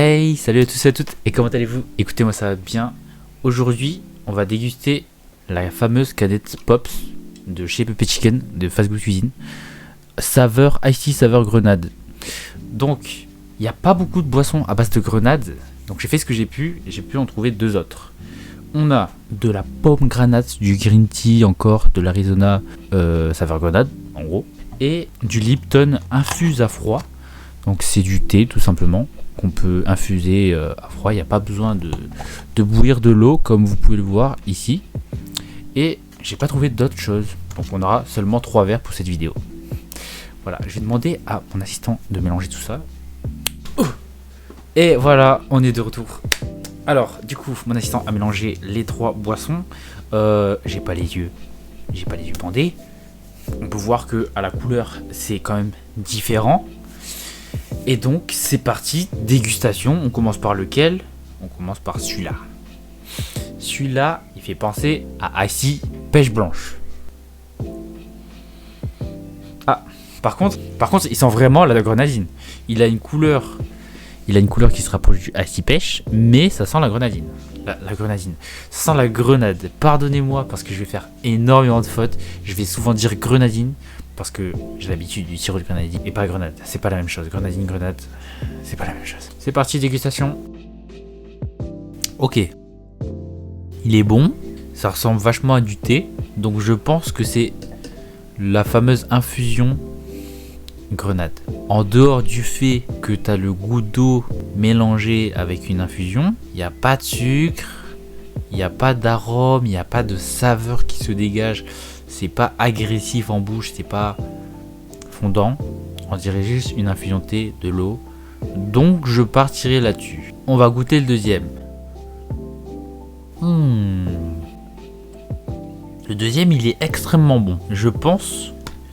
Hey, salut à tous et à toutes, et comment allez-vous? Écoutez-moi, ça va bien. Aujourd'hui, on va déguster la fameuse canette Pops de chez Pepe Chicken, de Fast Good Cuisine. Saveur Icy, saveur grenade. Donc, il n'y a pas beaucoup de boissons à base de grenade. Donc j'ai fait ce que j'ai pu, et j'ai pu en trouver deux autres. On a de la pomme granate, du green tea encore, de l'Arizona saveur grenade, en gros. Et du Lipton infuse à froid. Donc c'est du thé tout simplement, qu'on peut infuser à froid. Il n'y a pas besoin de bouillir de l'eau comme vous pouvez le voir ici. Et j'ai pas trouvé d'autres choses. Donc on aura seulement 3 verres pour cette vidéo. Voilà, je vais demander à mon assistant de mélanger tout ça. Et voilà, on est de retour. Alors, du coup, mon assistant a mélangé les 3 boissons. J'ai pas les yeux bandés. On peut voir que à la couleur, c'est quand même différent. Et donc, c'est parti, dégustation. On commence par lequel? On commence par celui-là. Celui-là, il fait penser à Icy pêche blanche. Ah, par contre, il sent vraiment la grenadine. Il a une couleur qui se rapproche du Icy pêche, mais ça sent la grenadine. La grenadine. Ça sent la grenade. Pardonnez-moi parce que je vais faire énormément de fautes. Je vais souvent dire grenadine parce que j'ai l'habitude du sirop de grenadine et pas grenade. C'est pas la même chose. Grenadine, grenade, c'est pas la même chose. C'est parti, dégustation. Ok. Il est bon. Ça ressemble vachement à du thé. Donc je pense que c'est la fameuse infusion grenade. En dehors du fait que tu as le goût d'eau mélangé avec une infusion, il n'y a pas de sucre, il n'y a pas d'arôme, il n'y a pas de saveur qui se dégage. C'est pas agressif en bouche, c'est pas fondant. On dirait juste une infusion de thé, de l'eau. Donc je partirai là-dessus. On va goûter le deuxième. Le deuxième, il est extrêmement bon. Je pense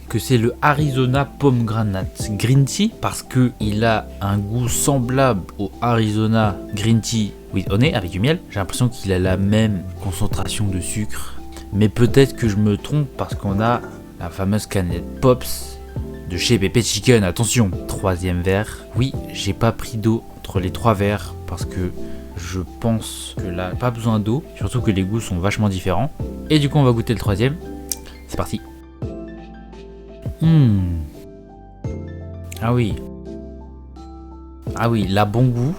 que c'est le Arizona Pomme Granate Green Tea parce que il a un goût semblable au Arizona Green Tea with honey avec du miel. J'ai l'impression qu'il a la même concentration de sucre, mais peut-être que je me trompe parce qu'on a la fameuse canette Pops de chez Pepe Chicken. Attention, troisième verre. Oui, j'ai pas pris d'eau entre les 3 verres parce que je pense que là, pas besoin d'eau, surtout que les goûts sont vachement différents. Et du coup, on va goûter le troisième. C'est parti. Ah oui, là bon goût.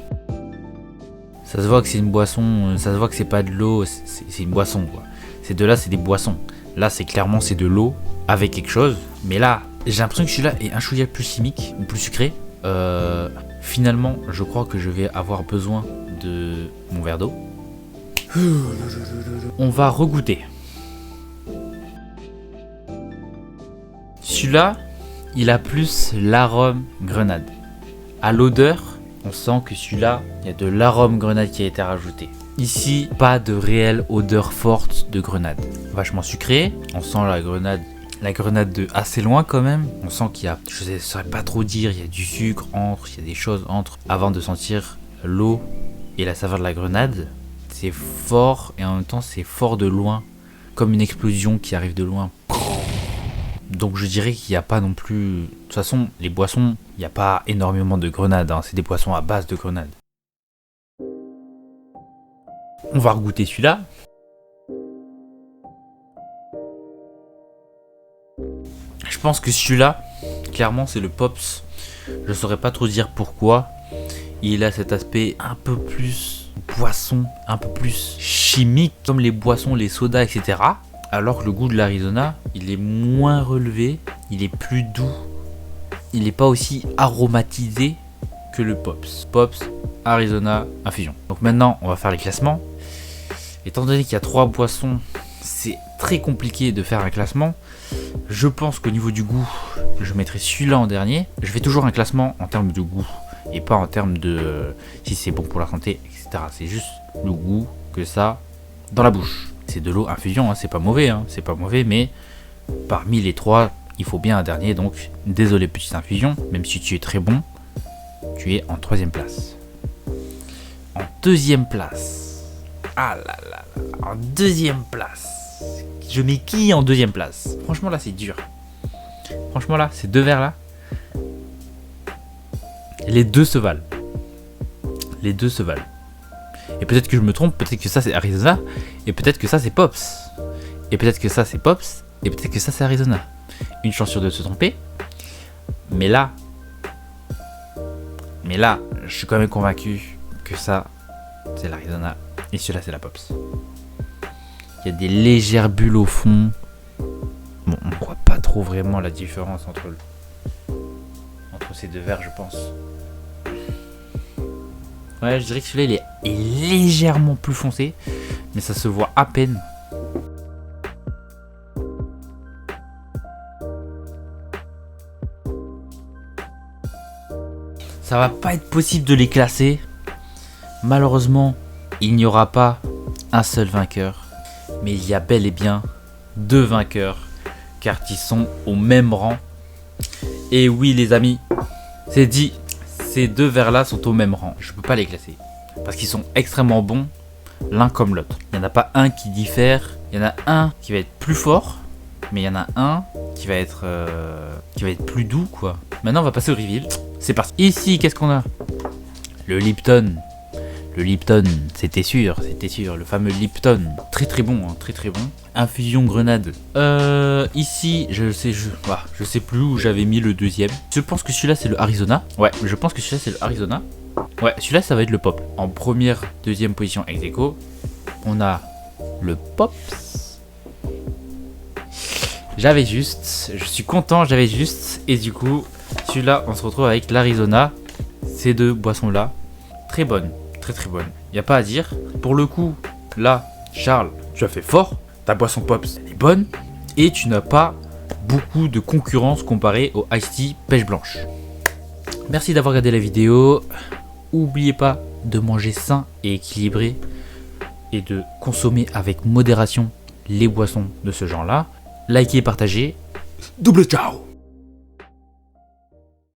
Ça se voit que c'est une boisson, ça se voit que c'est pas de l'eau, c'est une boisson quoi. Ces deux-là, c'est des boissons. Là, c'est clairement c'est de l'eau avec quelque chose. Mais là, j'ai l'impression que celui-là est un chouïa plus chimique, ou plus sucré. Finalement, je crois que je vais avoir besoin de mon verre d'eau. On va regoûter. Celui-là, il a plus l'arôme grenade. À l'odeur, on sent que celui-là, il y a de l'arôme grenade qui a été rajouté. Ici, pas de réelle odeur forte de grenade. Vachement sucré, on sent la grenade de assez loin quand même. On sent qu'il y a, je ne saurais pas trop dire, il y a du sucre entre, il y a des choses entre, avant de sentir l'eau et la saveur de la grenade. C'est fort et en même temps c'est fort de loin, comme une explosion qui arrive de loin. Donc je dirais qu'il n'y a pas non plus... De toute façon, les boissons, il n'y a pas énormément de grenade, hein. C'est des boissons à base de grenade. On va regoûter celui-là. Je pense que celui-là, clairement, c'est le Pops. Je saurais pas trop dire pourquoi. Il a cet aspect un peu plus boisson, un peu plus chimique, comme les boissons, les sodas, etc. Alors que le goût de l'Arizona, il est moins relevé, il est plus doux, il n'est pas aussi aromatisé que le Pops. Pops, Arizona, infusion. Donc maintenant, on va faire les classements. Étant donné qu'il y a 3 boissons, c'est très compliqué de faire un classement. Je pense qu'au niveau du goût, je mettrai celui-là en dernier. Je fais toujours un classement en termes de goût et pas en termes de si c'est bon pour la santé, etc. C'est juste le goût que ça dans la bouche. C'est de l'eau infusion, hein, c'est pas mauvais, mais parmi les 3, il faut bien un dernier, donc désolé petite infusion, même si tu es très bon, tu es en 3ème place. En 2ème place, ah là là, en 2ème place, je mets qui en 2ème place? Franchement là c'est dur, franchement là, ces 2 verres là, les deux se valent. les deux se valent. Et peut-être que je me trompe, peut-être que ça c'est Arizona, et peut-être que ça c'est Pops. Et peut-être que ça c'est Pops, et peut-être que ça c'est Arizona. Une chance sur deux de se tromper. Mais là, je suis quand même convaincu que ça c'est l'Arizona, et celui-là c'est la Pops. Il y a des légères bulles au fond. Bon, on voit pas trop vraiment la différence entre ces deux verres, je pense. Ouais, je dirais que celui-là il est légèrement plus foncé, mais ça se voit à peine. Ça va pas être possible de les classer. Malheureusement, il n'y aura pas un seul vainqueur, mais il y a bel et bien deux vainqueurs, car ils sont au même rang. Et oui les amis, c'est dit, ces deux verres là sont au même rang. Je peux pas les classer, parce qu'ils sont extrêmement bons, l'un comme l'autre. Il n'y en a pas un qui diffère, il y en a un qui va être plus fort, mais il y en a un qui va être plus doux quoi. Maintenant on va passer au reveal, c'est parti. Ici qu'est-ce qu'on a? Le Lipton. Le Lipton, c'était sûr, le fameux Lipton. Très très bon, hein, très très bon. Infusion grenade. Ici, je sais plus où j'avais mis le deuxième. Je pense que celui-là c'est le Arizona. Ouais, je pense que celui-là c'est le Arizona. Ouais, celui-là ça va être le Pop. En première, deuxième position ex aequo, on a le Pops. J'avais juste, je suis content, j'avais juste. Et du coup, celui-là, on se retrouve avec l'Arizona. Ces deux boissons-là, très bonnes. Très très bonne, y a pas à dire. Pour le coup, là, Charles, tu as fait fort. Ta boisson Pops, elle est bonne. Et tu n'as pas beaucoup de concurrence comparé au Ice Tea Pêche Blanche. Merci d'avoir regardé la vidéo. N'oubliez pas de manger sain et équilibré. Et de consommer avec modération les boissons de ce genre-là. Likez, partagez. Double ciao!